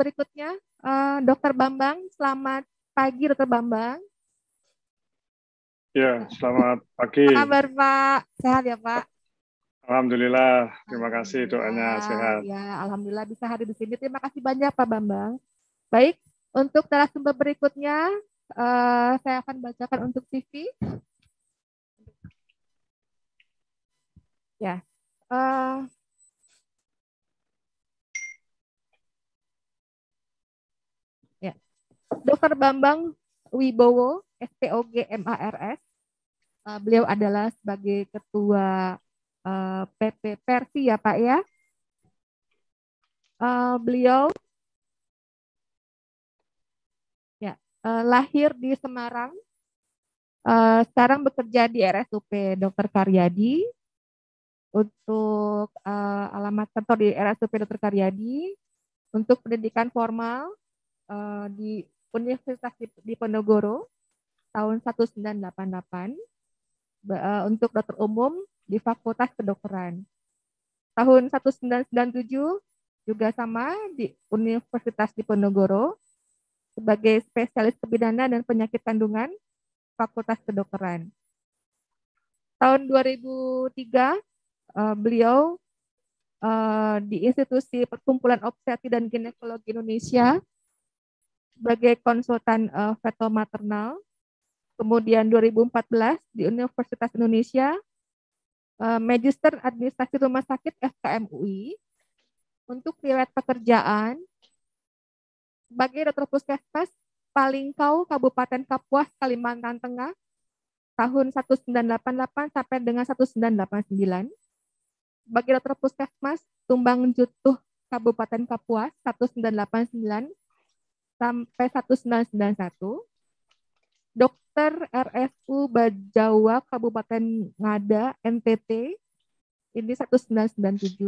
berikutnya, Dr. Bambang. Selamat pagi, Dr. Bambang. Ya, selamat pagi. Apa kabar, Pak? Sehat ya, Pak? Alhamdulillah, terima kasih doanya sehat. Ya, alhamdulillah bisa hadir di sini. Terima kasih banyak, Pak Bambang. Baik, untuk narasumber berikutnya, saya akan bacakan untuk CV. Ya, ya. Dr. Bambang Wibowo, SPOG MARS. Beliau adalah sebagai ketua PP Persi ya Pak ya. Beliau ya lahir di Semarang, sekarang bekerja di RSUP Dr. Karyadi. Untuk alamat kantor di RSUP Dr. Karyadi. Untuk pendidikan formal di Universitas Diponegoro tahun 1988. Untuk dokter umum di Fakultas Kedokteran. Tahun 1997 juga sama di Universitas Diponegoro sebagai spesialis kebidanan dan penyakit kandungan Fakultas Kedokteran. Tahun 2003 beliau di Institusi Perkumpulan Obstetri dan Ginekologi Indonesia sebagai konsultan fetal maternal. Kemudian 2014 di Universitas Indonesia Magister Administrasi Rumah Sakit FKM UI. Untuk riwayat pekerjaan sebagai dokter puskesmas Palingkau Kabupaten Kapuas Kalimantan Tengah tahun 1988 sampai dengan 1989. Sebagai dokter puskesmas Tumbang Jutuh Kabupaten Kapuas 1989 sampai 1991. Dokter RSU Bajawa Kabupaten Ngada NTT ini 1997.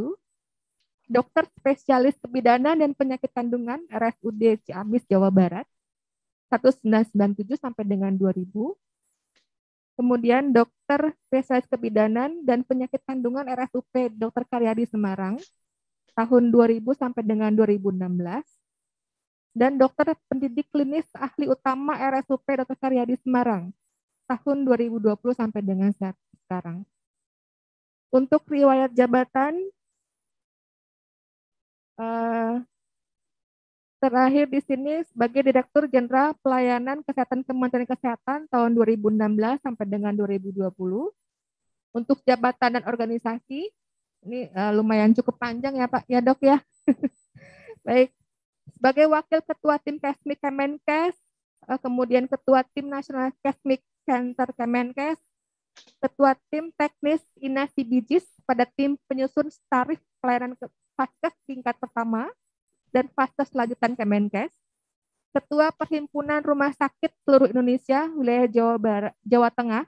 Dokter spesialis kebidanan dan penyakit kandungan RSUD Ciamis Jawa Barat 1997 sampai dengan 2000. Kemudian dokter spesialis kebidanan dan penyakit kandungan RSUP Dr. Karyadi Semarang tahun 2000 sampai dengan 2016. Dan dokter pendidik klinis ahli utama RSUP Dr. Karyadi Semarang tahun 2020 sampai dengan saat sekarang. Untuk riwayat jabatan terakhir di sini sebagai Direktur Jenderal Pelayanan Kesehatan Kementerian Kesehatan tahun 2016 sampai dengan 2020. Untuk jabatan dan organisasi ini lumayan cukup panjang ya Pak ya Dok ya. Baik. Sebagai Wakil Ketua Tim Kesmik Kemenkes, kemudian Ketua Tim Nasional Kesmik Center Kemenkes, Ketua Tim Teknis INA CBGIS pada tim penyusun tarif pelayanan Faskes tingkat pertama dan Faskes lanjutan Kemenkes, Ketua Perhimpunan Rumah Sakit Seluruh Indonesia wilayah Jawa Tengah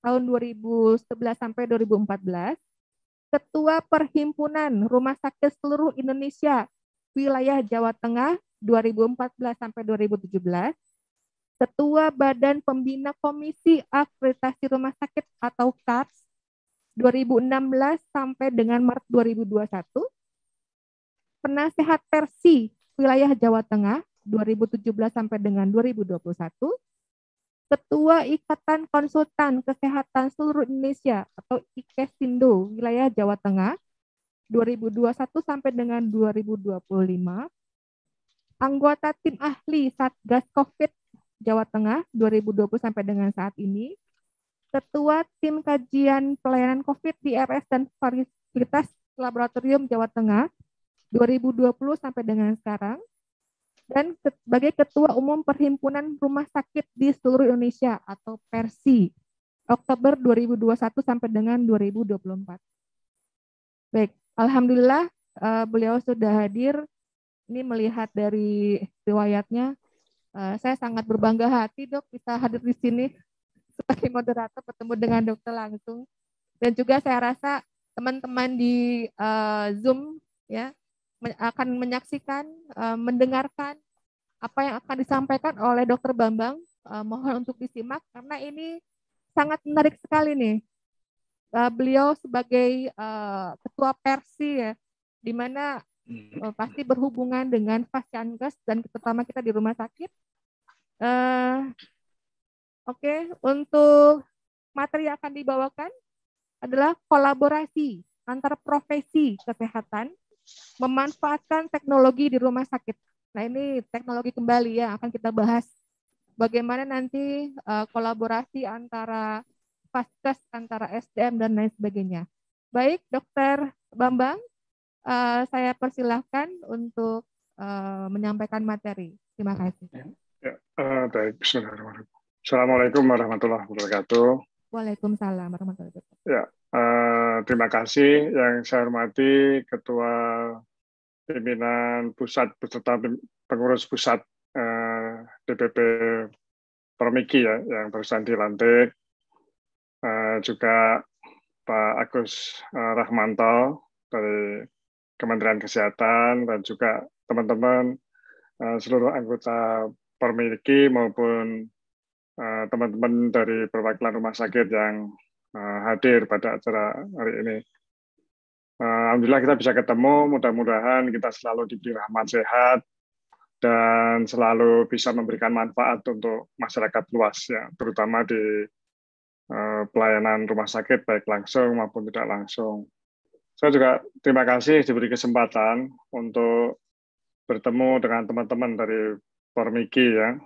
tahun 2011 sampai 2014, Ketua Perhimpunan Rumah Sakit Seluruh Indonesia wilayah Jawa Tengah 2014 sampai 2017, Ketua Badan Pembina Komisi Akreditasi Rumah Sakit atau KARS 2016 sampai dengan Maret 2021, Penasehat Persi wilayah Jawa Tengah 2017 sampai dengan 2021, Ketua Ikatan Konsultan Kesehatan Seluruh Indonesia atau IKESINDO wilayah Jawa Tengah 2021 sampai dengan 2025, anggota tim ahli Satgas COVID Jawa Tengah 2020 sampai dengan saat ini, Ketua Tim Kajian Pelayanan COVID di RS dan Fasilitas Laboratorium Jawa Tengah 2020 sampai dengan sekarang, dan sebagai Ketua Umum Perhimpunan Rumah Sakit di Seluruh Indonesia atau PERSI Oktober 2021 sampai dengan 2024. Baik. Alhamdulillah beliau sudah hadir. Ini melihat dari riwayatnya, saya sangat berbangga hati Dok bisa hadir di sini sebagai moderator bertemu dengan dokter langsung. Dan juga saya rasa teman-teman di Zoom ya akan menyaksikan, mendengarkan apa yang akan disampaikan oleh Dokter Bambang. Mohon untuk disimak karena ini sangat menarik sekali nih. Beliau sebagai ketua Persi ya, di mana pasti berhubungan dengan Fasiankes dan terutama kita di rumah sakit. Oke, untuk materi yang akan dibawakan adalah kolaborasi antar profesi kesehatan memanfaatkan teknologi di rumah sakit. Nah, ini teknologi kembali yang akan kita bahas. Bagaimana nanti kolaborasi antara Faskes, antara SDM, dan lain sebagainya. Baik, Dokter Bambang, saya persilahkan untuk menyampaikan materi. Terima kasih. Ya, baik, bismillahirrahmanirrahim. Assalamualaikum warahmatullahi wabarakatuh. Waalaikumsalam warahmatullahi wabarakatuh. Ya, terima kasih yang saya hormati Ketua Pimpinan Pusat beserta pengurus pusat DPP Permiki ya, yang barusan dilantik, juga Pak Agus Rahmanto dari Kementerian Kesehatan dan juga teman-teman seluruh anggota Permiki maupun teman-teman dari perwakilan rumah sakit yang hadir pada acara hari ini. Alhamdulillah kita bisa ketemu, mudah-mudahan kita selalu diberi rahmat sehat dan selalu bisa memberikan manfaat untuk masyarakat luas, ya, terutama di pelayanan rumah sakit baik langsung maupun tidak langsung. Saya juga terima kasih diberi kesempatan untuk bertemu dengan teman-teman dari Permiki ya.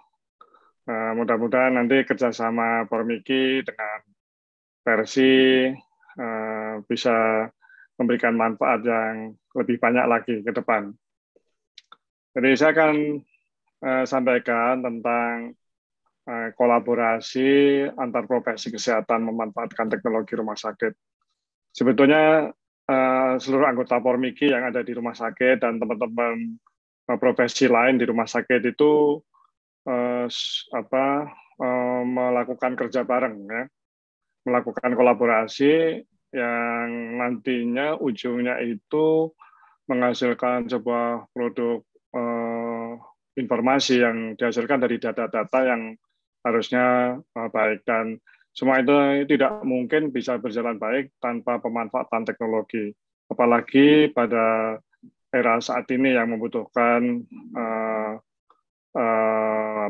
Mudah-mudahan nanti kerjasama Permiki dengan Persi bisa memberikan manfaat yang lebih banyak lagi ke depan. Jadi saya akan sampaikan tentang kolaborasi antar profesi kesehatan memanfaatkan teknologi rumah sakit. Sebetulnya seluruh anggota Permiki yang ada di rumah sakit dan teman-teman profesi lain di rumah sakit itu melakukan kerja bareng, ya, melakukan kolaborasi yang nantinya ujungnya itu menghasilkan sebuah produk informasi yang dihasilkan dari data-data yang harusnya baik, dan semua itu tidak mungkin bisa berjalan baik tanpa pemanfaatan teknologi, apalagi pada era saat ini yang membutuhkan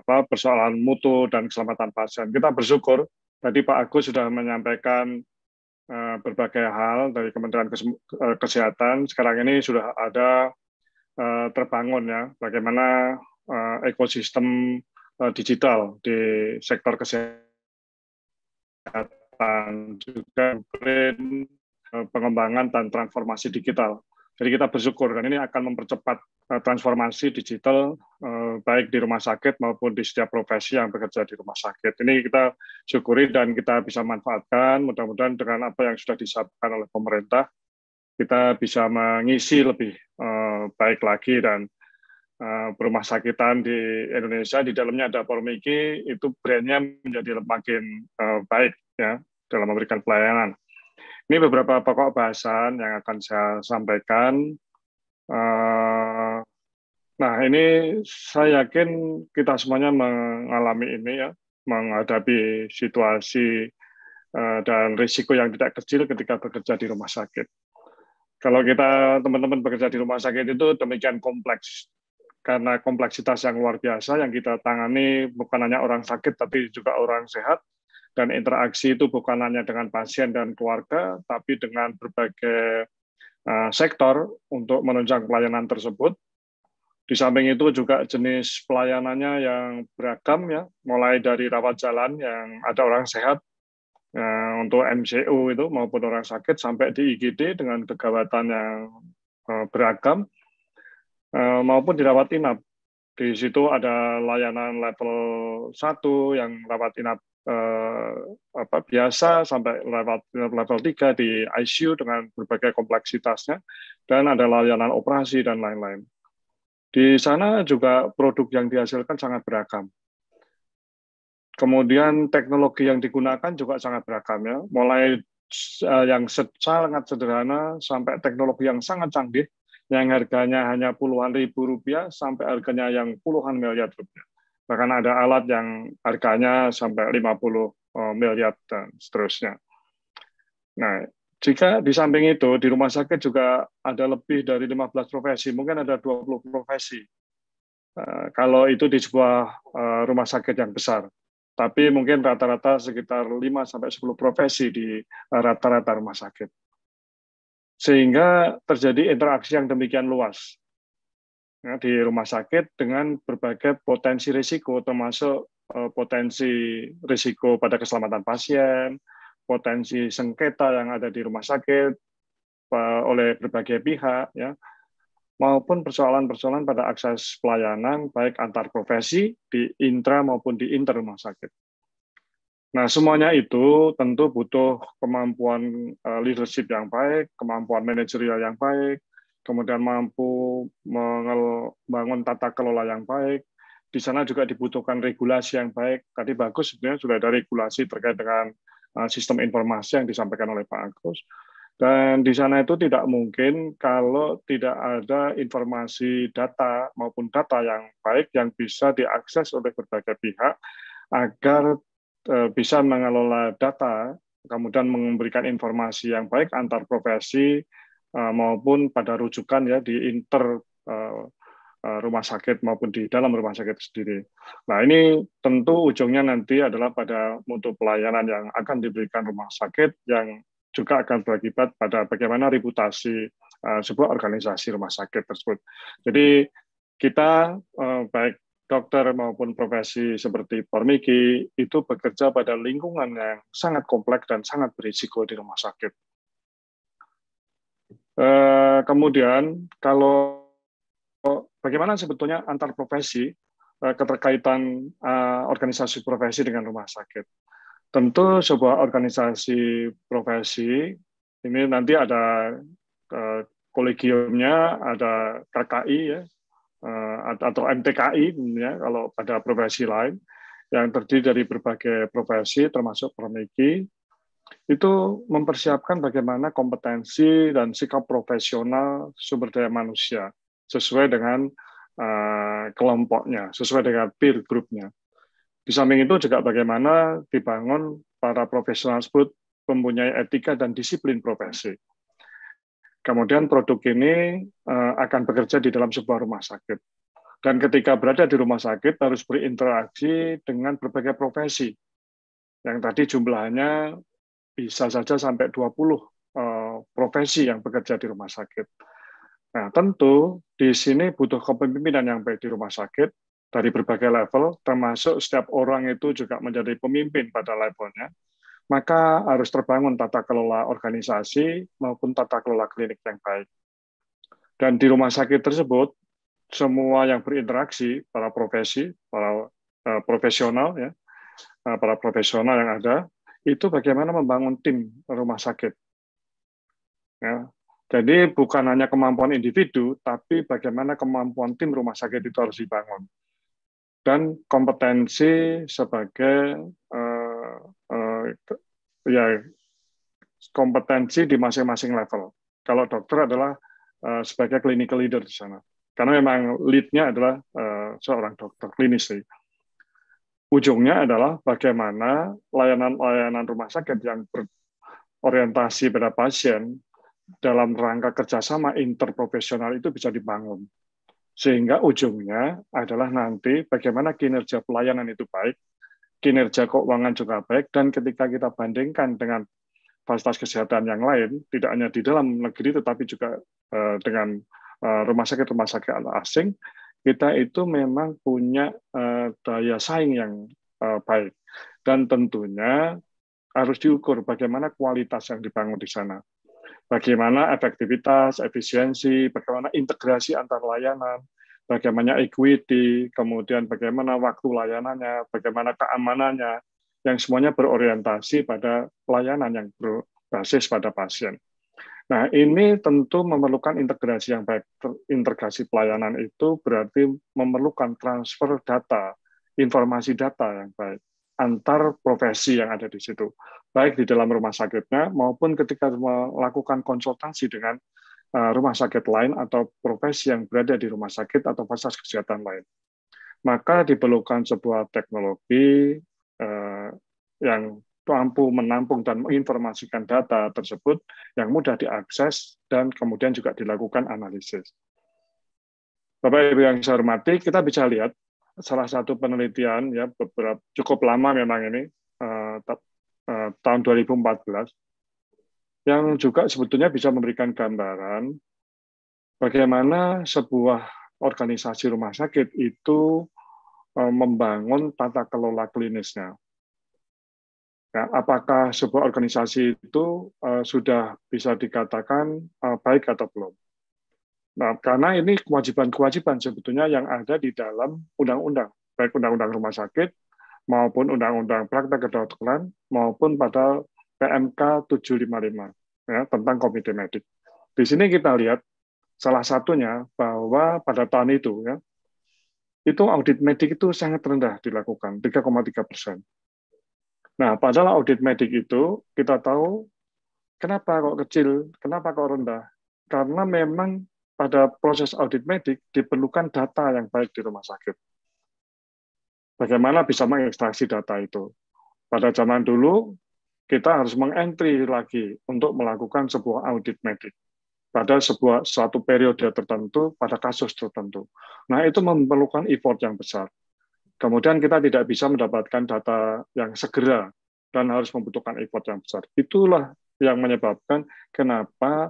persoalan mutu dan keselamatan pasien. Kita bersyukur tadi Pak Agus sudah menyampaikan berbagai hal dari Kementerian Kesehatan. Sekarang ini sudah ada terbangun ya bagaimana ekosistem digital di sektor kesehatan, juga pengembangan dan transformasi digital. Jadi kita bersyukur dan ini akan mempercepat transformasi digital baik di rumah sakit maupun di setiap profesi yang bekerja di rumah sakit. Ini kita syukuri dan kita bisa manfaatkan. Mudah-mudahan dengan apa yang sudah disampaikan oleh pemerintah, kita bisa mengisi lebih baik lagi, dan rumah sakitan di Indonesia di dalamnya ada Permiki itu brandnya menjadi makin baik ya dalam memberikan pelayanan. Ini beberapa pokok bahasan yang akan saya sampaikan. Nah, ini saya yakin kita semuanya mengalami ini ya, menghadapi situasi dan risiko yang tidak kecil ketika bekerja di rumah sakit. Kalau kita teman-teman bekerja di rumah sakit itu demikian kompleks, karena kompleksitas yang luar biasa yang kita tangani bukan hanya orang sakit tapi juga orang sehat, dan interaksi itu bukan hanya dengan pasien dan keluarga, tapi dengan berbagai sektor untuk menunjang pelayanan tersebut. Di samping itu juga jenis pelayanannya yang beragam ya, mulai dari rawat jalan yang ada orang sehat, untuk MCU itu maupun orang sakit, sampai di IGD dengan kegawatan yang beragam, maupun dirawat inap. Di situ ada layanan level 1 yang rawat inap biasa sampai level 3 di ICU dengan berbagai kompleksitasnya, dan ada layanan operasi dan lain-lain. Di sana juga produk yang dihasilkan sangat beragam. Kemudian teknologi yang digunakan juga sangat beragam ya, mulai yang sangat sederhana sampai teknologi yang sangat canggih yang harganya hanya puluhan ribu rupiah sampai harganya yang puluhan miliar rupiah. Bahkan ada alat yang harganya sampai 50 miliar dan seterusnya. Nah, Jika di samping itu, di rumah sakit juga ada lebih dari 15 profesi, mungkin ada 20 profesi. Kalau itu di sebuah rumah sakit yang besar. Tapi mungkin rata-rata sekitar 5-10 profesi di rata-rata rumah sakit. Sehingga terjadi interaksi yang demikian luas ya, di rumah sakit dengan berbagai potensi risiko, termasuk potensi risiko pada keselamatan pasien, potensi sengketa yang ada di rumah sakit oleh berbagai pihak, ya, maupun persoalan-persoalan pada akses pelayanan baik antar profesi di intra maupun di inter rumah sakit. Nah, semuanya itu tentu butuh kemampuan leadership yang baik, kemampuan manajerial yang baik, kemudian mampu membangun tata kelola yang baik. Di sana juga dibutuhkan regulasi yang baik. Tadi bagus sebenarnya sudah ada regulasi terkait dengan sistem informasi yang disampaikan oleh Pak Agus. Dan di sana itu tidak mungkin kalau tidak ada informasi data maupun data yang baik yang bisa diakses oleh berbagai pihak agar bisa mengelola data, kemudian memberikan informasi yang baik antar profesi maupun pada rujukan ya di inter rumah sakit maupun di dalam rumah sakit sendiri. Nah, ini tentu ujungnya nanti adalah pada mutu pelayanan yang akan diberikan rumah sakit yang juga akan berakibat pada bagaimana reputasi sebuah organisasi rumah sakit tersebut. Jadi kita baik dokter maupun profesi seperti Pormiki itu bekerja pada lingkungan yang sangat kompleks dan sangat berisiko di rumah sakit. Kemudian kalau bagaimana sebetulnya antar profesi keterkaitan organisasi profesi dengan rumah sakit? Tentu sebuah organisasi profesi ini nanti ada kolegiumnya, ada KKI ya, atau MTKI ya, kalau pada profesi lain yang terdiri dari berbagai profesi termasuk Pormiki itu mempersiapkan bagaimana kompetensi dan sikap profesional sumber daya manusia sesuai dengan kelompoknya, sesuai dengan peer group-nya. Di samping itu juga bagaimana dibangun para profesional tersebut mempunyai etika dan disiplin profesi. Kemudian produk ini akan bekerja di dalam sebuah rumah sakit. Dan ketika berada di rumah sakit harus berinteraksi dengan berbagai profesi. Yang tadi jumlahnya bisa saja sampai 20 profesi yang bekerja di rumah sakit. Nah, tentu di sini butuh kepemimpinan yang baik di rumah sakit dari berbagai level, termasuk setiap orang itu juga menjadi pemimpin pada levelnya. Maka harus terbangun tata kelola organisasi maupun tata kelola klinik yang baik. Dan di rumah sakit tersebut, semua yang berinteraksi, para profesi, para profesional, ya, para profesional yang ada, itu bagaimana membangun tim rumah sakit. Ya. Jadi bukan hanya kemampuan individu, tapi bagaimana kemampuan tim rumah sakit itu harus dibangun. Dan kompetensi sebagai ya kompetensi di masing-masing level. Kalau dokter adalah sebagai clinical leader di sana, karena memang lead-nya adalah seorang dokter klinis. Ujungnya adalah bagaimana layanan-layanan rumah sakit yang berorientasi pada pasien dalam rangka kerjasama interprofesional itu bisa dibangun. Sehingga ujungnya adalah nanti bagaimana kinerja pelayanan itu baik, kinerja keuangan juga baik, dan ketika kita bandingkan dengan fasilitas kesehatan yang lain, tidak hanya di dalam negeri tetapi juga dengan rumah sakit asing, kita itu memang punya daya saing yang baik. Dan tentunya harus diukur bagaimana kualitas yang dibangun di sana. Bagaimana efektivitas, efisiensi, bagaimana integrasi antar layanan, bagaimana equity, kemudian bagaimana waktu layanannya, bagaimana keamanannya, yang semuanya berorientasi pada pelayanan yang berbasis pada pasien. Nah, ini tentu memerlukan integrasi yang baik. Integrasi pelayanan itu berarti memerlukan transfer data, informasi data yang baik antar profesi yang ada di situ, baik di dalam rumah sakitnya maupun ketika melakukan konsultasi dengan rumah sakit lain atau profesi yang berada di rumah sakit atau fasilitas kesehatan lain. Maka diperlukan sebuah teknologi yang mampu menampung dan menginformasikan data tersebut yang mudah diakses dan kemudian juga dilakukan analisis. Bapak Ibu yang saya hormati, kita bisa lihat salah satu penelitian ya beberapa cukup lama memang ini tahun 2014 yang juga sebetulnya bisa memberikan gambaran bagaimana sebuah organisasi rumah sakit itu membangun tata kelola klinisnya. Ya, apakah sebuah organisasi itu sudah bisa dikatakan baik atau belum? Nah, karena ini kewajiban-kewajiban sebetulnya yang ada di dalam undang-undang, baik undang-undang rumah sakit maupun undang-undang praktek kedokteran maupun pada PMK 755 ya, tentang komite medik. Di sini kita lihat salah satunya bahwa pada tahun itu ya, itu audit medik itu sangat rendah dilakukan, 3,3%. Nah, padahal audit medik itu kita tahu kenapa kok kecil, kenapa kok rendah? Karena memang pada proses audit medik diperlukan data yang baik di rumah sakit. Bagaimana bisa mengekstraksi data itu? Pada zaman dulu, kita harus mengentry lagi untuk melakukan sebuah audit medik pada suatu periode tertentu, pada kasus tertentu. Nah, itu memerlukan effort yang besar. Kemudian kita tidak bisa mendapatkan data yang segera dan harus membutuhkan effort yang besar. Itulah yang menyebabkan kenapa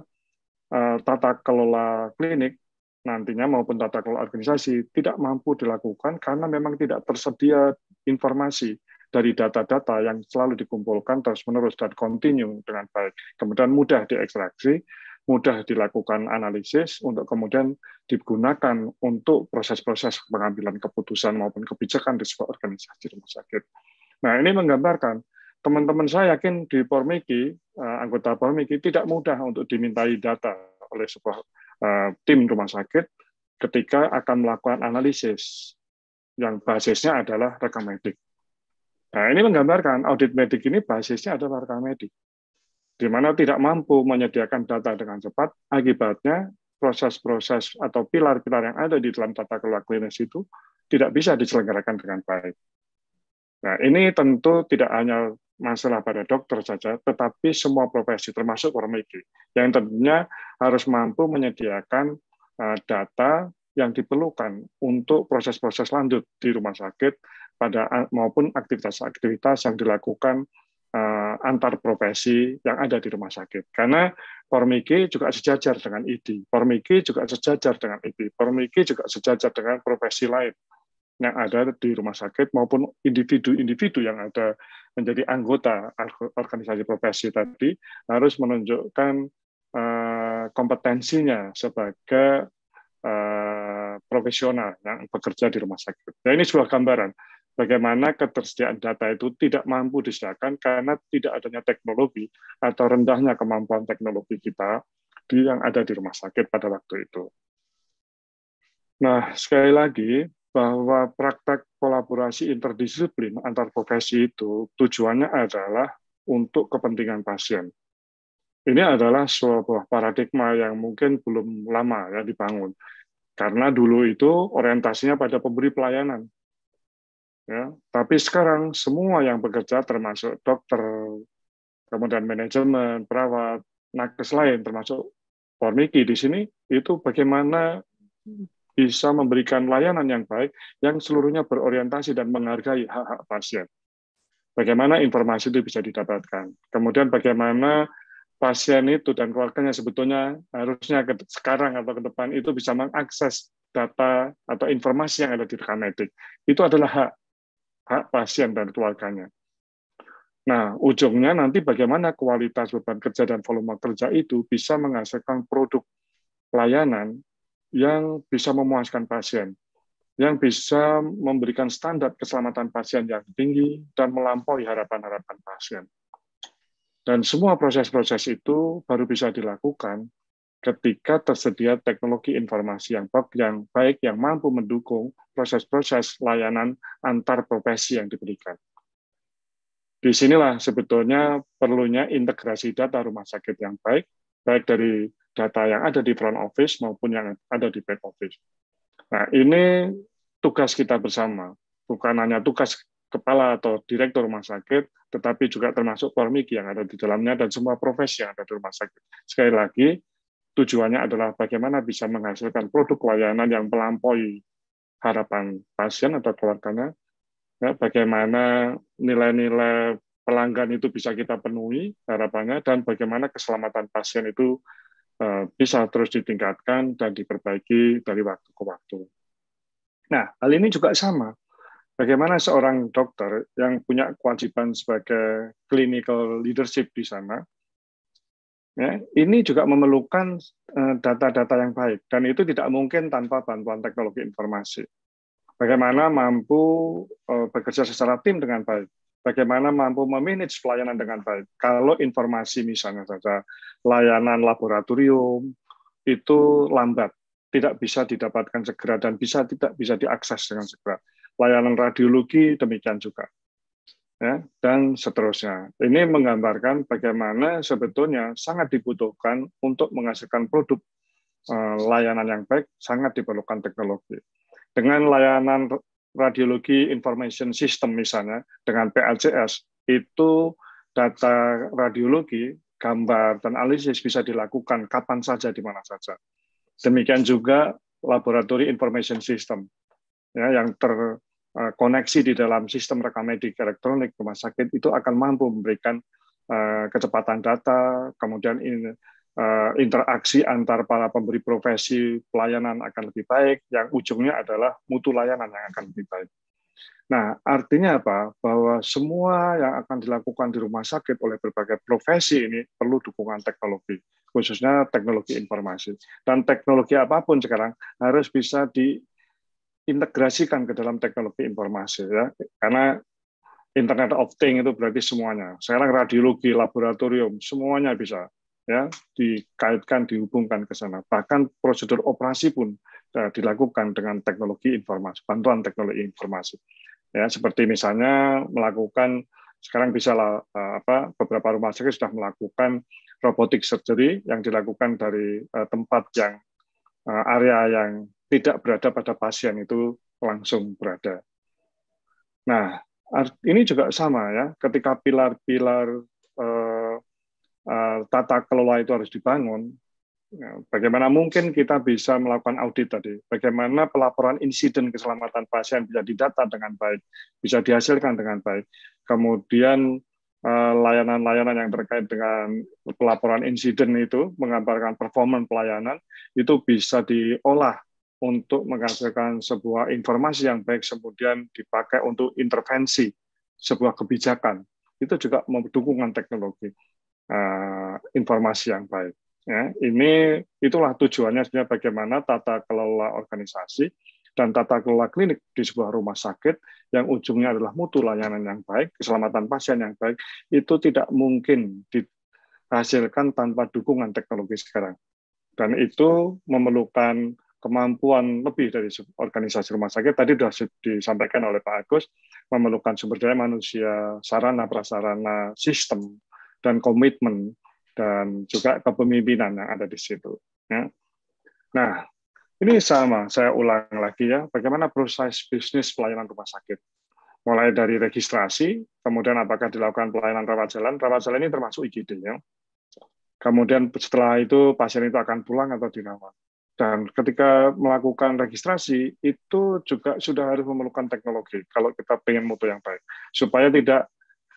tata kelola klinik nantinya maupun tata kelola organisasi tidak mampu dilakukan karena memang tidak tersedia informasi dari data-data yang selalu dikumpulkan terus-menerus dan kontinu dengan baik. Kemudian mudah diekstraksi, mudah dilakukan analisis untuk kemudian digunakan untuk proses-proses pengambilan keputusan maupun kebijakan di sebuah organisasi rumah sakit. Nah, ini menggambarkan teman-teman saya yakin di Pormiki, anggota Pormiki tidak mudah untuk dimintai data oleh sebuah tim rumah sakit ketika akan melakukan analisis yang basisnya adalah rekam medik. Nah, ini menggambarkan audit medik ini basisnya adalah rekam medik, di mana tidak mampu menyediakan data dengan cepat, akibatnya proses-proses atau pilar-pilar yang ada di dalam tata kelola klinis itu tidak bisa diselenggarakan dengan baik. Nah, ini tentu tidak hanya masalah pada dokter saja, tetapi semua profesi, termasuk Pormiki, yang tentunya harus mampu menyediakan data yang diperlukan untuk proses-proses lanjut di rumah sakit maupun aktivitas-aktivitas yang dilakukan antar profesi yang ada di rumah sakit. Karena Pormiki juga sejajar dengan ID, Pormiki juga sejajar dengan ID, Pormiki juga sejajar dengan profesi lain yang ada di rumah sakit maupun individu-individu yang ada menjadi anggota organisasi profesi tadi harus menunjukkan kompetensinya sebagai profesional yang bekerja di rumah sakit. Nah, ini sebuah gambaran bagaimana ketersediaan data itu tidak mampu disediakan karena tidak adanya teknologi atau rendahnya kemampuan teknologi kita yang ada di rumah sakit pada waktu itu. Nah, sekali lagi, bahwa praktek kolaborasi interdisiplin antar profesi itu tujuannya adalah untuk kepentingan pasien. Ini adalah sebuah paradigma yang mungkin belum lama ya dibangun. Karena dulu itu orientasinya pada pemberi pelayanan. Ya, tapi sekarang semua yang bekerja termasuk dokter, kemudian manajemen, perawat, nakes lain termasuk Pormiki di sini itu bagaimana bisa memberikan layanan yang baik yang seluruhnya berorientasi dan menghargai hak-hak pasien. Bagaimana informasi itu bisa didapatkan. Kemudian bagaimana pasien itu dan keluarganya sebetulnya harusnya sekarang atau ke depan itu bisa mengakses data atau informasi yang ada di rekam medik. Itu adalah hak pasien dan keluarganya. Nah, ujungnya nanti bagaimana kualitas beban kerja dan volume kerja itu bisa menghasilkan produk layanan yang bisa memuaskan pasien, yang bisa memberikan standar keselamatan pasien yang tinggi dan melampaui harapan-harapan pasien. Dan semua proses-proses itu baru bisa dilakukan ketika tersedia teknologi informasi yang baik, yang mampu mendukung proses-proses layanan antar profesi yang diberikan. Disinilah sebetulnya perlunya integrasi data rumah sakit yang baik dari data yang ada di front office maupun yang ada di back office. Nah, ini tugas kita bersama, bukan hanya tugas kepala atau direktur rumah sakit, tetapi juga termasuk Pormiki yang ada di dalamnya dan semua profesi yang ada di rumah sakit. Sekali lagi, tujuannya adalah bagaimana bisa menghasilkan produk layanan yang melampaui harapan pasien atau keluarganya, ya, bagaimana nilai-nilai pelanggan itu bisa kita penuhi harapannya, dan bagaimana keselamatan pasien itu bisa terus ditingkatkan dan diperbaiki dari waktu ke waktu. Nah, hal ini juga sama. Bagaimana seorang dokter yang punya kewajiban sebagai clinical leadership di sana, ya, ini juga memerlukan data-data yang baik, dan itu tidak mungkin tanpa bantuan teknologi informasi. Bagaimana mampu bekerja secara tim dengan baik, bagaimana mampu memanage pelayanan dengan baik. Kalau informasi misalnya saja layanan laboratorium itu lambat, tidak bisa didapatkan segera dan tidak bisa diakses dengan segera. Layanan radiologi demikian juga, ya, dan seterusnya. Ini menggambarkan bagaimana sebetulnya sangat dibutuhkan untuk menghasilkan produk layanan yang baik, sangat diperlukan teknologi. Dengan layanan radiologi information system misalnya, dengan PLCS, itu data radiologi, gambar, dan analisis bisa dilakukan kapan saja, di mana saja. Demikian juga laboratory information system, ya, yang terkoneksi di dalam sistem rekam medik elektronik rumah sakit itu akan mampu memberikan kecepatan data, kemudian interaksi antar para pemberi profesi pelayanan akan lebih baik, yang ujungnya adalah mutu layanan yang akan lebih baik. Nah, artinya apa? Bahwa semua yang akan dilakukan di rumah sakit oleh berbagai profesi ini perlu dukungan teknologi, khususnya teknologi informasi. Dan teknologi apapun sekarang harus bisa diintegrasikan ke dalam teknologi informasi, ya. Karena Internet of Things itu berarti semuanya. Sekarang radiologi, laboratorium, semuanya bisa, ya, dikaitkan, dihubungkan ke sana. Bahkan prosedur operasi pun dilakukan dengan teknologi informasi, bantuan teknologi informasi. Ya, seperti misalnya melakukan, sekarang bisa beberapa rumah sakit sudah melakukan robotic surgery yang dilakukan dari tempat yang area yang tidak berada pada pasien itu langsung berada. Nah, ini juga sama, ya, ketika pilar-pilar tata kelola itu harus dibangun. Bagaimana mungkin kita bisa melakukan audit tadi? Bagaimana pelaporan insiden keselamatan pasien bisa didata dengan baik, bisa dihasilkan dengan baik. Kemudian layanan-layanan yang terkait dengan pelaporan insiden itu menggambarkan performa pelayanan itu bisa diolah untuk menghasilkan sebuah informasi yang baik, kemudian dipakai untuk intervensi sebuah kebijakan. Itu juga dukungan teknologi informasi yang baik. Ya, itulah tujuannya sebenarnya, bagaimana tata kelola organisasi dan tata kelola klinik di sebuah rumah sakit yang ujungnya adalah mutu layanan yang baik, keselamatan pasien yang baik, itu tidak mungkin dihasilkan tanpa dukungan teknologi sekarang. Dan itu memerlukan kemampuan lebih dari organisasi rumah sakit. Tadi sudah disampaikan oleh Pak Agus, memerlukan sumber daya manusia, sarana prasarana, sistem, dan komitmen, dan juga kepemimpinan yang ada di situ. Ya. Nah, ini sama, saya ulang lagi, ya, bagaimana proses bisnis pelayanan rumah sakit. Mulai dari registrasi, kemudian apakah dilakukan pelayanan rawat jalan ini termasuk IGD. Ya. Kemudian setelah itu pasien itu akan pulang atau dirawat. Dan ketika melakukan registrasi, itu juga sudah harus memerlukan teknologi, kalau kita pengen mutu yang baik. Supaya tidak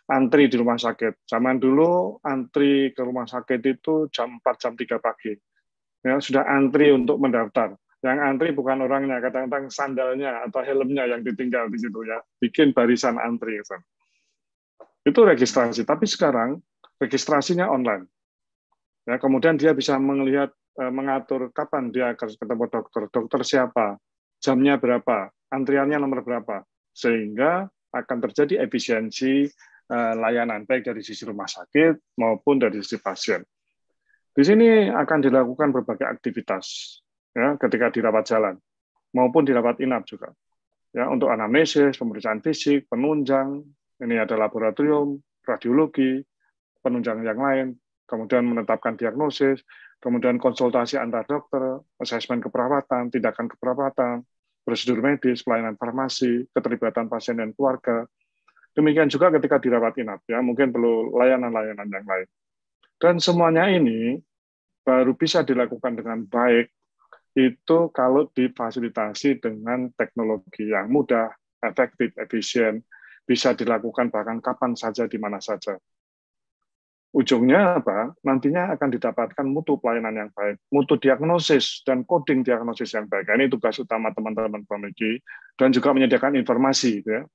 antri di rumah sakit. Zaman dulu antri ke rumah sakit itu jam 4, jam 3 pagi. Ya, sudah antri untuk mendaftar. Yang antri bukan orangnya, kadang-kadang sandalnya atau helmnya yang ditinggal di situ, ya. Bikin barisan antri. Itu registrasi. Tapi sekarang registrasinya online. Ya, kemudian dia bisa mengatur kapan dia akan ketemu dokter siapa, jamnya berapa, antriannya nomor berapa, sehingga akan terjadi efisiensi layanan baik dari sisi rumah sakit maupun dari sisi pasien. Di sini akan dilakukan berbagai aktivitas, ya, ketika dirawat jalan maupun dirawat inap juga, ya, untuk anamnesis, pemeriksaan fisik, penunjang, ini ada laboratorium, radiologi, penunjang yang lain, kemudian menetapkan diagnosis, kemudian konsultasi antar dokter, asesmen keperawatan, tindakan keperawatan, prosedur medis, pelayanan farmasi, keterlibatan pasien dan keluarga, Demikian juga ketika dirawat inap, ya mungkin perlu layanan-layanan yang lain. Dan semuanya ini baru bisa dilakukan dengan baik itu kalau difasilitasi dengan teknologi yang mudah, efektif, efisien, bisa dilakukan bahkan kapan saja, di mana saja. Ujungnya apa? Nantinya akan didapatkan mutu pelayanan yang baik, mutu diagnosis dan coding diagnosis yang baik. Ini tugas utama teman-teman Promegi, dan juga menyediakan informasi. Ya.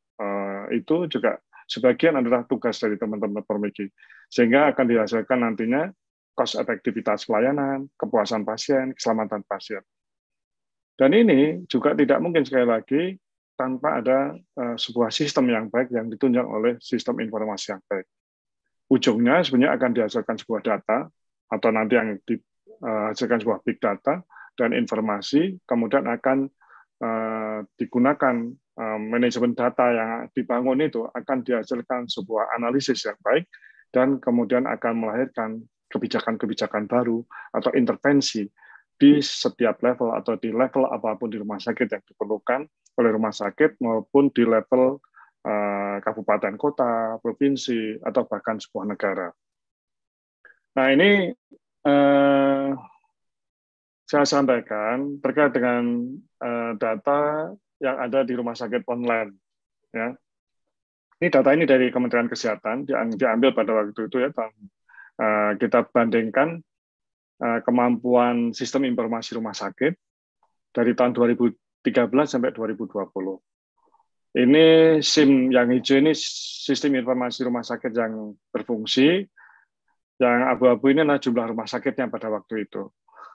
Itu juga sebagian adalah tugas dari teman-teman Promegi. Sehingga akan dihasilkan nantinya cost efektivitas pelayanan, kepuasan pasien, keselamatan pasien. Dan ini juga tidak mungkin sekali lagi tanpa ada sebuah sistem yang baik yang ditunjang oleh sistem informasi yang baik. Ujungnya sebenarnya akan dihasilkan sebuah data atau nanti yang dihasilkan sebuah big data dan informasi, kemudian akan digunakan manajemen data yang dibangun itu akan dihasilkan sebuah analisis yang baik dan kemudian akan melahirkan kebijakan-kebijakan baru atau intervensi di setiap level atau di level apapun di rumah sakit yang diperlukan oleh rumah sakit maupun di level kabupaten, kota, provinsi, atau bahkan sebuah negara. Nah ini saya sampaikan terkait dengan data yang ada di rumah sakit online. Ya. Ini data ini dari Kementerian Kesehatan, diambil pada waktu itu ya, kita bandingkan kemampuan sistem informasi rumah sakit dari tahun 2013 sampai 2020. Ini SIM yang hijau ini sistem informasi rumah sakit yang berfungsi, yang abu-abu ini adalah jumlah rumah sakitnya pada waktu itu.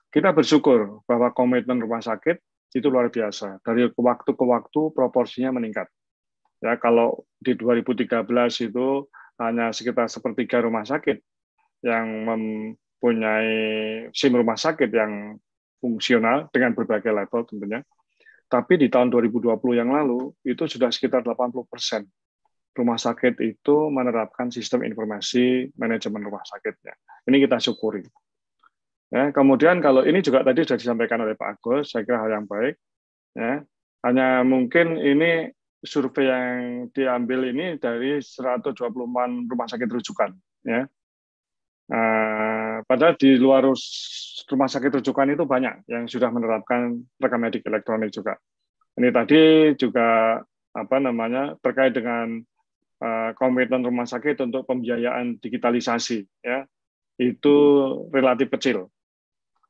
Kita bersyukur bahwa komitmen rumah sakit itu luar biasa. Dari waktu ke waktu proporsinya meningkat. Ya, kalau di 2013 itu hanya sekitar sepertiga rumah sakit yang mempunyai SIM rumah sakit yang fungsional dengan berbagai level tentunya. Tapi di tahun 2020 yang lalu, itu sudah sekitar 80% rumah sakit itu menerapkan sistem informasi manajemen rumah sakitnya. Ini kita syukuri. Ya, kemudian kalau ini juga tadi sudah disampaikan oleh Pak Agus, saya kira hal yang baik. Ya, hanya mungkin ini survei yang diambil ini dari 120-an rumah sakit rujukan. Ya. Padahal di luar rumah sakit rujukan itu banyak yang sudah menerapkan rekam medik elektronik juga. Ini tadi juga terkait dengan komitmen rumah sakit untuk pembiayaan digitalisasi, ya itu relatif kecil.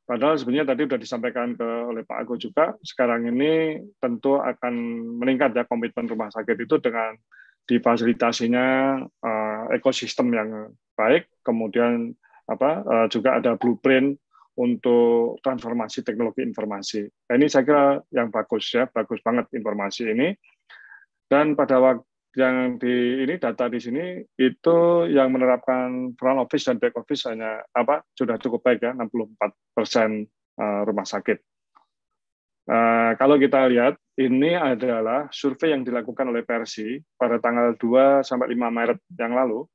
Padahal sebenarnya tadi sudah disampaikan oleh Pak Agus juga, sekarang ini tentu akan meningkat ya komitmen rumah sakit itu dengan difasilitasinya ekosistem yang baik, kemudian juga ada blueprint untuk transformasi teknologi informasi. Nah, ini saya kira yang bagus ya, bagus banget informasi ini. Dan pada waktu yang data di sini itu yang menerapkan front office dan back office hanya sudah cukup baik ya, 64% rumah sakit. Kalau kita lihat, ini adalah survei yang dilakukan oleh Persi pada tanggal 2 sampai 5 Maret yang lalu.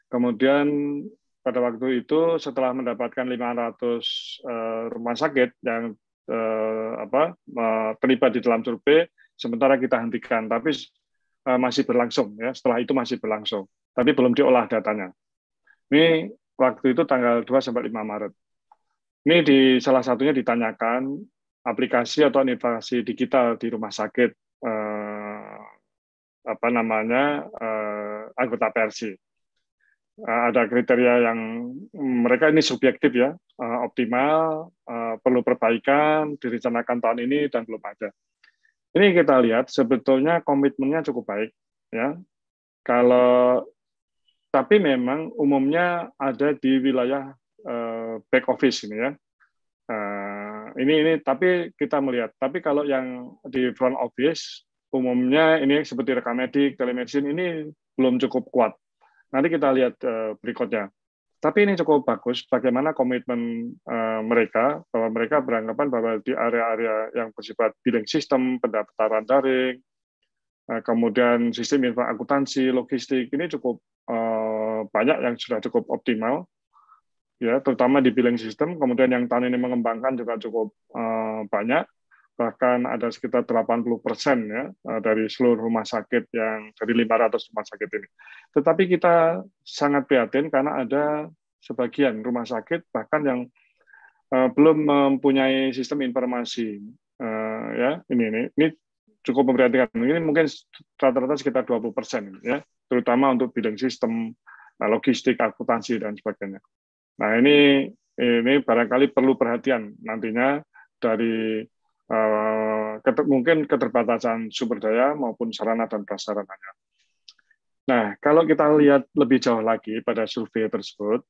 Kemudian pada waktu itu setelah mendapatkan 500 rumah sakit yang terlibat di dalam survei, sementara kita hentikan, tapi masih berlangsung ya. Setelah itu masih berlangsung, tapi belum diolah datanya. Ini waktu itu tanggal 2 sampai 5 Maret. Ini salah satunya ditanyakan aplikasi atau inovasi digital di rumah sakit anggota Persi. Ada kriteria yang mereka ini subjektif ya, optimal, perlu perbaikan, direncanakan tahun ini dan belum ada. Ini kita lihat sebetulnya komitmennya cukup baik ya. Tapi memang umumnya ada di wilayah back office ini ya. Ini tapi kita melihat. Tapi kalau yang di front office umumnya ini seperti rekam medik, telemedicine ini belum cukup kuat. Nanti kita lihat berikutnya. Tapi ini cukup bagus bagaimana komitmen mereka, bahwa mereka beranggapan bahwa di area-area yang bersifat billing system, pendaftaran daring, kemudian sistem akuntansi, logistik, ini cukup banyak yang sudah cukup optimal, ya terutama di billing system. Kemudian yang tahun ini mengembangkan juga cukup banyak. bahkan ada sekitar 80% ya dari seluruh rumah sakit yang dari 500 rumah sakit ini. Tetapi kita sangat prihatin karena ada sebagian rumah sakit bahkan yang belum mempunyai sistem informasi. Ya, ini cukup memprihatinkan. Ini mungkin rata-rata sekitar 20% ya, terutama untuk billing sistem, logistik, akuntansi dan sebagainya. Nah, ini barangkali perlu perhatian nantinya dari mungkin keterbatasan sumber daya maupun sarana dan prasarananya. Nah, kalau kita lihat lebih jauh lagi pada survei tersebut,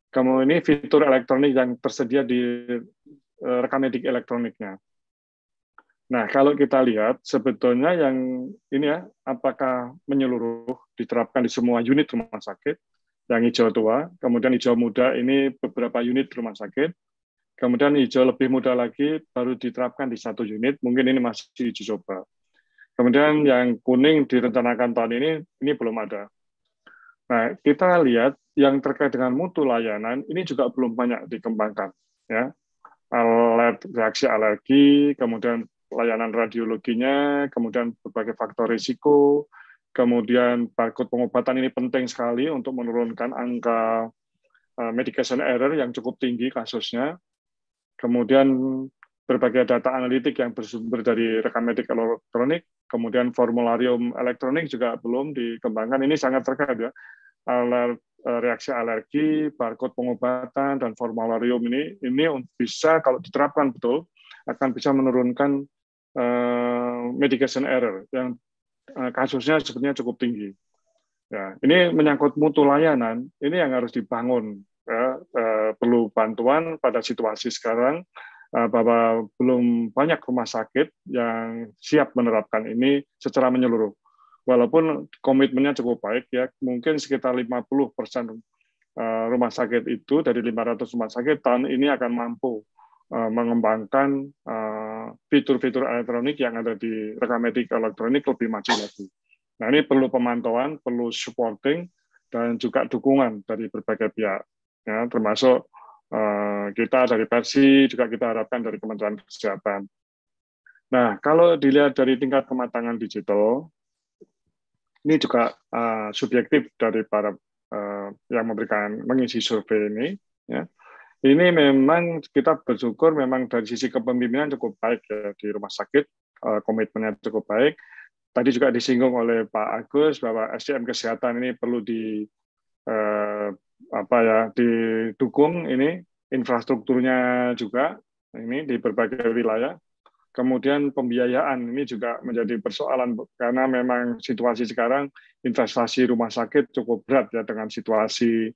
kemudian ini fitur elektronik yang tersedia di rekam medik elektroniknya. Nah, kalau kita lihat sebetulnya yang ini ya, apakah menyeluruh diterapkan di semua unit rumah sakit, yang hijau tua, kemudian hijau muda ini beberapa unit rumah sakit, kemudian hijau lebih muda lagi baru diterapkan di satu unit, mungkin ini masih uji coba. Kemudian yang kuning direncanakan tahun ini belum ada. Nah, kita lihat yang terkait dengan mutu layanan ini juga belum banyak dikembangkan, ya. Reaksi alergi, kemudian layanan radiologinya, kemudian berbagai faktor risiko, kemudian barcode pengobatan ini penting sekali untuk menurunkan angka medication error yang cukup tinggi kasusnya. Kemudian berbagai data analitik yang bersumber dari rekam medik elektronik, kemudian formularium elektronik juga belum dikembangkan. Ini sangat terkait ya. Reaksi alergi, barcode pengobatan, dan formularium ini bisa kalau diterapkan betul akan bisa menurunkan medication error yang kasusnya sebetulnya cukup tinggi. Ya, ini menyangkut mutu layanan, ini yang harus dibangun. Ya, perlu bantuan pada situasi sekarang bahwa belum banyak rumah sakit yang siap menerapkan ini secara menyeluruh. Walaupun komitmennya cukup baik, ya mungkin sekitar 50% rumah sakit itu dari 500 rumah sakit tahun ini akan mampu mengembangkan fitur-fitur elektronik yang ada di rekam medik elektronik lebih maju lagi. Nah, ini perlu pemantauan, perlu supporting, dan juga dukungan dari berbagai pihak, ya, termasuk kita dari Persi, juga kita harapkan dari Kementerian Kesehatan. Nah, kalau dilihat dari tingkat kematangan digital, ini juga subjektif dari para yang mengisi survei ini, ya. Ini memang kita bersyukur memang dari sisi kepemimpinan cukup baik ya di rumah sakit, komitmennya cukup baik. Tadi juga disinggung oleh Pak Agus bahwa SDM kesehatan ini perlu didukung, ini infrastrukturnya juga ini di berbagai wilayah. Kemudian pembiayaan ini juga menjadi persoalan karena memang situasi sekarang investasi rumah sakit cukup berat ya dengan situasi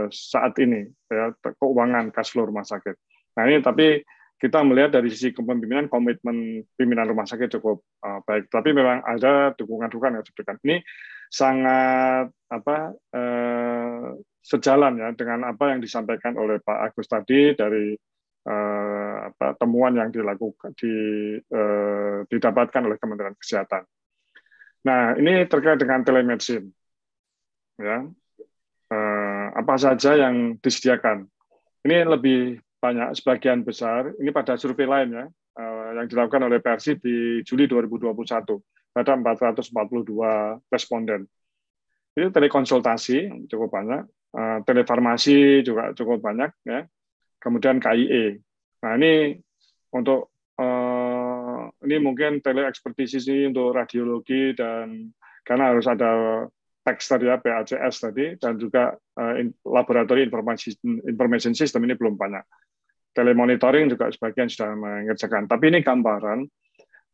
saat ini ya, keuangan cash flow rumah sakit. Nah, ini tapi kita melihat dari sisi kepemimpinan, komitmen pimpinan rumah sakit cukup baik. Tapi memang ada dukungan-dukungan yang diberikan. Ini sangat sejalan ya dengan apa yang disampaikan oleh Pak Agus tadi dari temuan yang didapatkan oleh Kementerian Kesehatan. Nah, ini terkait dengan telemedicine, ya. Apa saja yang disediakan? Ini lebih banyak, sebagian besar. Ini pada survei lain ya, yang dilakukan oleh Persi di Juli 2021 pada 442 responden. Ini telekonsultasi cukup banyak, telefarmasi juga cukup banyak ya. Kemudian KIE. Nah, ini untuk ini mungkin teleekspertisi untuk radiologi dan karena harus ada teks tadi ya, PACS tadi, dan juga laboratori information system ini belum banyak. Telemonitoring juga sebagian sudah mengerjakan. Tapi ini gambaran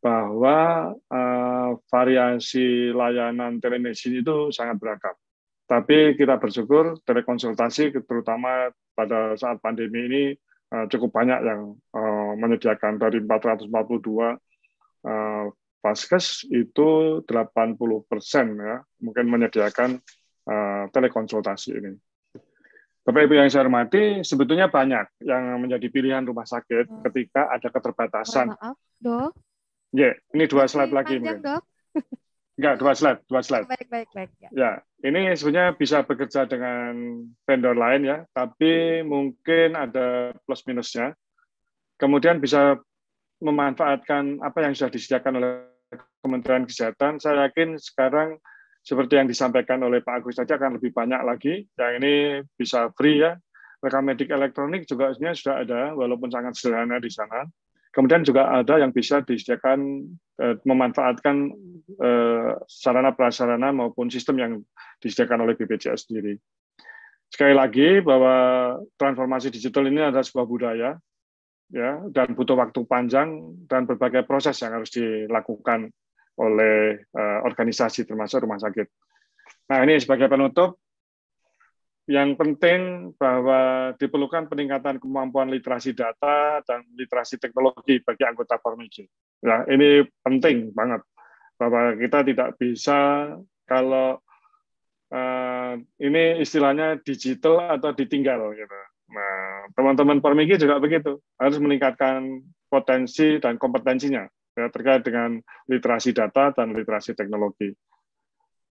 bahwa variasi layanan telemedicine itu sangat beragam. Tapi kita bersyukur telekonsultasi terutama pada saat pandemi ini cukup banyak yang menyediakan. Dari 442 Vaskes itu 80% ya mungkin menyediakan telekonsultasi ini. Bapak Ibu yang saya hormati, sebetulnya banyak yang menjadi pilihan rumah sakit ketika ada keterbatasan. Maaf, Dok. Ya, ini 2 slide lagi panjang, mungkin. Dok. Enggak, 2 slide. Baik. Ya, ini sebenarnya bisa bekerja dengan vendor lain ya, tapi mungkin ada plus minusnya. Kemudian bisa memanfaatkan apa yang sudah disediakan oleh Kementerian Kesehatan, saya yakin sekarang seperti yang disampaikan oleh Pak Agus tadi akan lebih banyak lagi. Yang ini bisa free ya. Rekam medik elektronik juga sebenarnya sudah ada, walaupun sangat sederhana di sana. Kemudian juga ada yang bisa disediakan memanfaatkan sarana prasarana maupun sistem yang disediakan oleh BPJS sendiri. Sekali lagi bahwa transformasi digital ini adalah sebuah budaya, ya, dan butuh waktu panjang dan berbagai proses yang harus dilakukan oleh organisasi termasuk rumah sakit. Nah, ini sebagai penutup, yang penting bahwa diperlukan peningkatan kemampuan literasi data dan literasi teknologi bagi anggota Formigi. Ya, ini penting banget bahwa kita tidak bisa kalau ini istilahnya digital atau ditinggal gitu. Nah, teman-teman Formigi juga begitu, harus meningkatkan potensi dan kompetensinya ya, terkait dengan literasi data dan literasi teknologi.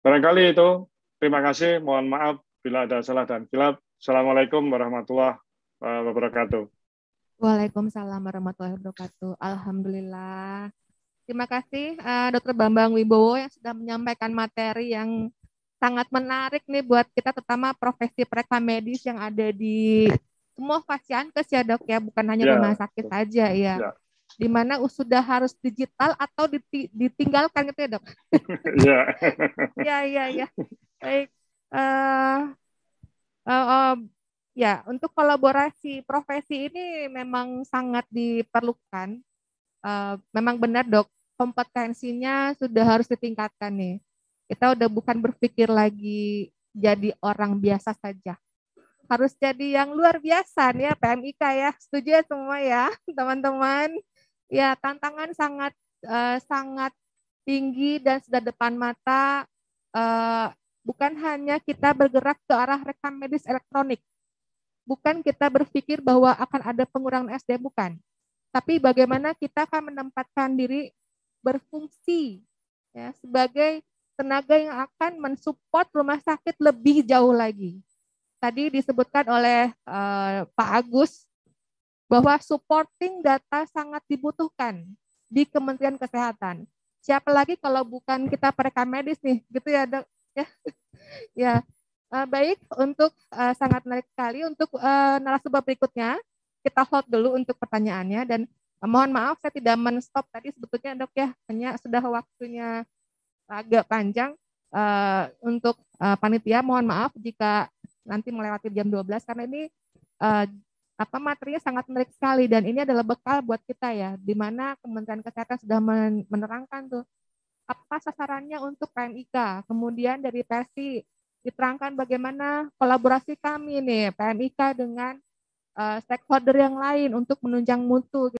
Barangkali itu, terima kasih, mohon maaf bila ada salah dan khilaf. Assalamualaikum warahmatullahi wabarakatuh. Waalaikumsalam warahmatullahi wabarakatuh. Alhamdulillah. Terima kasih Dr. Bambang Wibowo yang sudah menyampaikan materi yang sangat menarik nih buat kita, terutama profesi perekam medis yang ada di semua fasiankes ya dok ya, bukan hanya rumah sakit saja ya. Di mana sudah harus digital atau ditinggalkan gitu ya dok. Ya. Baik. Ya, untuk kolaborasi profesi ini memang sangat diperlukan. Memang benar dok, kompetensinya sudah harus ditingkatkan nih. Kita udah bukan berpikir lagi jadi orang biasa saja. Harus jadi yang luar biasa nih ya, PMIK ya. Setuju ya semua ya, teman-teman. Ya, tantangan sangat tinggi dan sudah depan mata. Bukan hanya kita bergerak ke arah rekam medis elektronik. Bukan kita berpikir bahwa akan ada pengurangan SDM, bukan. Tapi bagaimana kita akan menempatkan diri berfungsi ya, sebagai tenaga yang akan mensupport rumah sakit lebih jauh lagi. Tadi disebutkan oleh Pak Agus bahwa supporting data sangat dibutuhkan di Kementerian Kesehatan. Siapa lagi kalau bukan kita perekam medis nih, gitu ya dok? Ya, baik, untuk sangat menarik sekali. Untuk narasumber berikutnya, kita hold dulu untuk pertanyaannya, dan mohon maaf saya tidak men-stop tadi sebetulnya dok ya, hanya sudah waktunya agak panjang. Untuk panitia mohon maaf jika nanti melewati jam 12 karena ini materinya sangat menarik sekali, dan ini adalah bekal buat kita ya, di mana Kementerian Kesehatan sudah menerangkan tuh apa sasarannya untuk PMIK. Kemudian dari Persi diterangkan bagaimana kolaborasi kami nih PMIK dengan stakeholder yang lain untuk menunjang mutu.